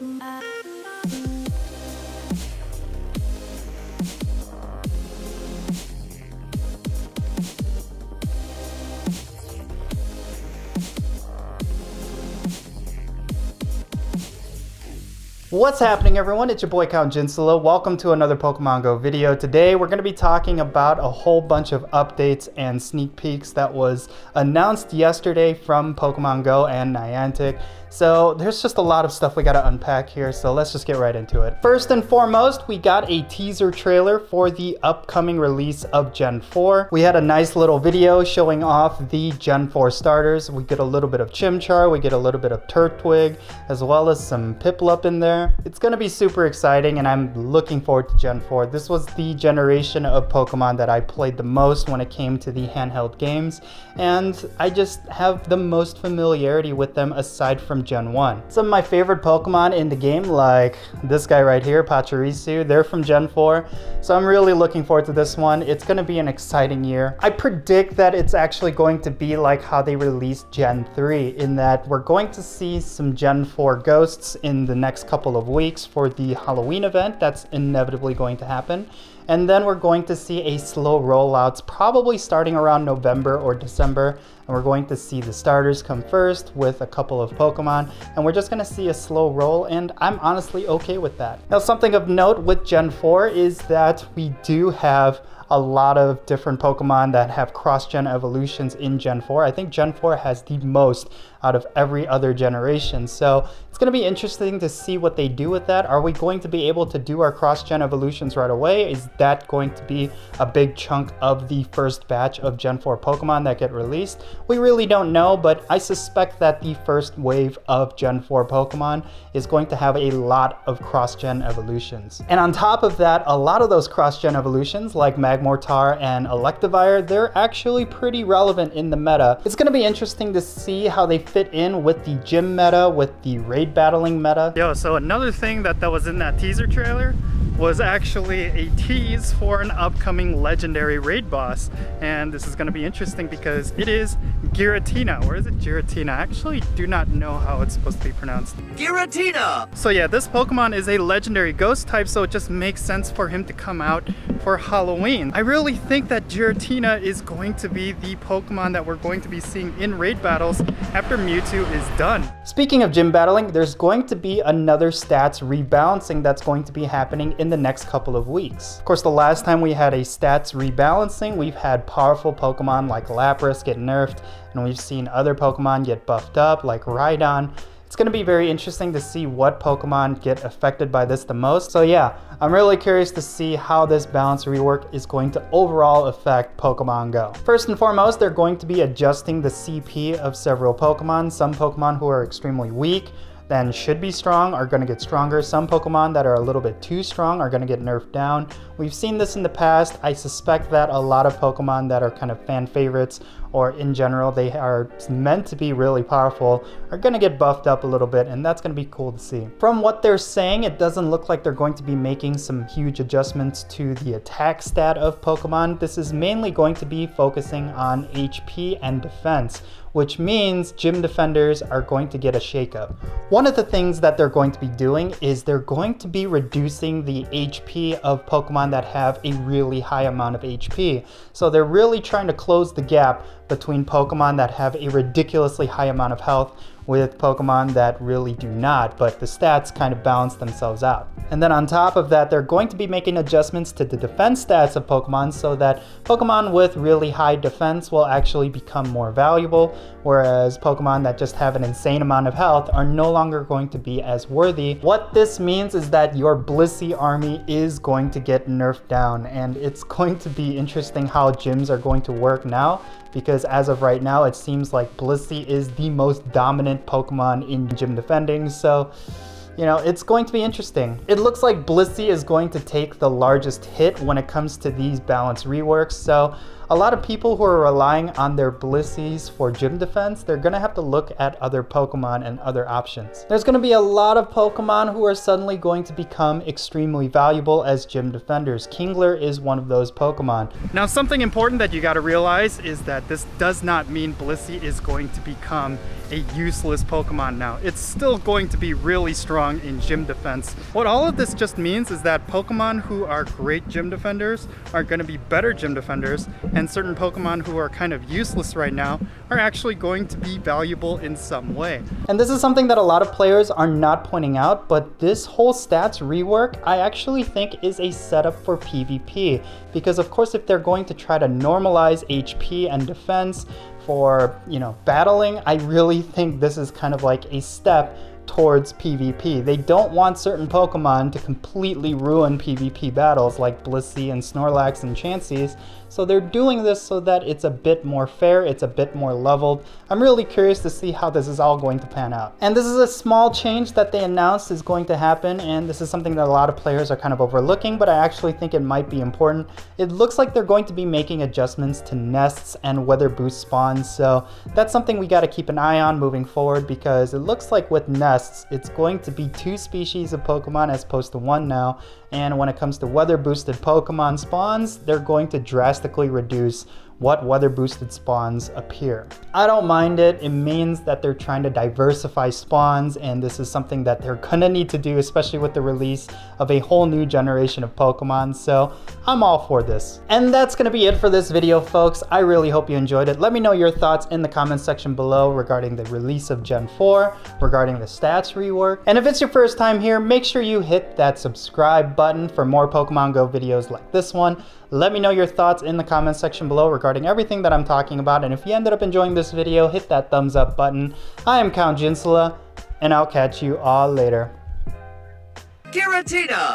What's happening, everyone? It's your boy Count Jinsolo. Welcome to another Pokemon Go video. Today we're going to be talking about a whole bunch of updates and sneak peeks that was announced yesterday from Pokemon Go and Niantic. So there's just a lot of stuff we got to unpack here, so let's just get right into it. First and foremost, we got a teaser trailer for the upcoming release of Gen 4. We had a nice little video showing off the Gen 4 starters. We get a little bit of Chimchar, we get a little bit of Turtwig, as well as some Piplup in there. It's going to be super exciting, and I'm looking forward to Gen 4. This was the generation of Pokemon that I played the most when it came to the handheld games, and I just have the most familiarity with them aside from Gen 1. Some of my favorite Pokemon in the game, like this guy right here, Pachirisu, they're from Gen 4, so I'm really looking forward to this one. It's going to be an exciting year. I predict that it's actually going to be like how they released Gen 3, in that we're going to see some Gen 4 ghosts in the next couple of weeks for the Halloween event. That's inevitably going to happen. And then we're going to see a slow rollouts, probably starting around November or December. And we're going to see the starters come first with a couple of Pokemon. And we're just going to see a slow roll, and I'm honestly okay with that. Now, something of note with Gen 4 is that we do have a lot of different Pokemon that have cross-gen evolutions in Gen 4. I think Gen 4 has the most out of every other generation. So it's going to be interesting to see what they do with that. Are we going to be able to do our cross-gen evolutions right away? Is that going to be a big chunk of the first batch of Gen 4 Pokemon that get released? We really don't know, but I suspect that the first wave of Gen 4 Pokemon is going to have a lot of cross-gen evolutions. And on top of that, a lot of those cross-gen evolutions, like Magmortar and Electivire, they're actually pretty relevant in the meta. It's going to be interesting to see how they fit in with the gym meta, with the raid battling meta. Yo, so another thing that was in that teaser trailer was actually a tease for an upcoming legendary raid boss. And this is going to be interesting because it is Giratina. Or is it Giratina? I actually do not know how it's supposed to be pronounced. Giratina! So yeah, this Pokemon is a legendary ghost type, so it just makes sense for him to come out for Halloween. I really think that Giratina is going to be the Pokemon that we're going to be seeing in raid battles after Mewtwo is done. Speaking of gym battling, there's going to be another stats rebalancing that's going to be happening in the next couple of weeks. Of course, the last time we had a stats rebalancing, we've had powerful Pokemon like Lapras get nerfed, and we've seen other Pokemon get buffed up like Rhydon. It's going to be very interesting to see what Pokemon get affected by this the most. So yeah, I'm really curious to see how this balance rework is going to overall affect Pokemon Go. First and foremost, they're going to be adjusting the CP of several Pokemon. Some Pokemon who are extremely weak then should be strong are going to get stronger. Some Pokemon that are a little bit too strong are going to get nerfed down. We've seen this in the past. I suspect that a lot of Pokemon that are kind of fan favorites, or in general they are meant to be really powerful, are going to get buffed up a little bit, and that's going to be cool to see. From what they're saying, it doesn't look like they're going to be making some huge adjustments to the attack stat of Pokemon. This is mainly going to be focusing on HP and defense, which means gym defenders are going to get a shakeup. One of the things that they're going to be doing is they're going to be reducing the HP of Pokemon that have a really high amount of HP. So they're really trying to close the gap between Pokemon that have a ridiculously high amount of health with Pokemon that really do not, but the stats kind of balance themselves out. And then on top of that, they're going to be making adjustments to the defense stats of Pokemon so that Pokemon with really high defense will actually become more valuable, whereas Pokemon that just have an insane amount of health are no longer going to be as worthy. What this means is that your Blissey army is going to get nerfed down, and it's going to be interesting how gyms are going to work now, because as of right now, it seems like Blissey is the most dominant Pokemon in gym defending, so you know, it's going to be interesting. It looks like Blissey is going to take the largest hit when it comes to these balance reworks, so a lot of people who are relying on their Blisseys for gym defense, they're gonna have to look at other Pokemon and other options. There's gonna be a lot of Pokemon who are suddenly going to become extremely valuable as gym defenders. Kingler is one of those Pokemon. Now, something important that you gotta realize is that this does not mean Blissey is going to become a useless Pokemon now. It's still going to be really strong in gym defense. What all of this just means is that Pokemon who are great gym defenders are going to be better gym defenders, and certain Pokemon who are kind of useless right now are actually going to be valuable in some way. And this is something that a lot of players are not pointing out, but this whole stats rework I actually think is a setup for PvP, because of course if they're going to try to normalize HP and defense for, battling, I really think this is kind of like a step towards PvP. They don't want certain Pokemon to completely ruin PvP battles like Blissey and Snorlax and Chanseys, so they're doing this so that it's a bit more fair, it's a bit more leveled. I'm really curious to see how this is all going to pan out. And this is a small change that they announced is going to happen, and this is something that a lot of players are kind of overlooking, but I actually think it might be important. It looks like they're going to be making adjustments to nests and weather boost spawns, so that's something we got to keep an eye on moving forward, because it looks like with nests, it's going to be 2 species of Pokemon as opposed to 1 now, and when it comes to weather boosted Pokemon spawns, they're going to drastically reduce what weather boosted spawns appear. I don't mind it. It means that they're trying to diversify spawns, and this is something that they're gonna need to do, especially with the release of a whole new generation of Pokemon, so I'm all for this. And that's gonna be it for this video, folks. I really hope you enjoyed it. Let me know your thoughts in the comments section below regarding the release of Gen 4, regarding the stats rework. And if it's your first time here, make sure you hit that subscribe button for more Pokemon Go videos like this one. Let me know your thoughts in the comments section below regarding everything that I'm talking about, and if you ended up enjoying this video, hit that thumbs up button. I am Count Jinsula, and I'll catch you all later. Giratina!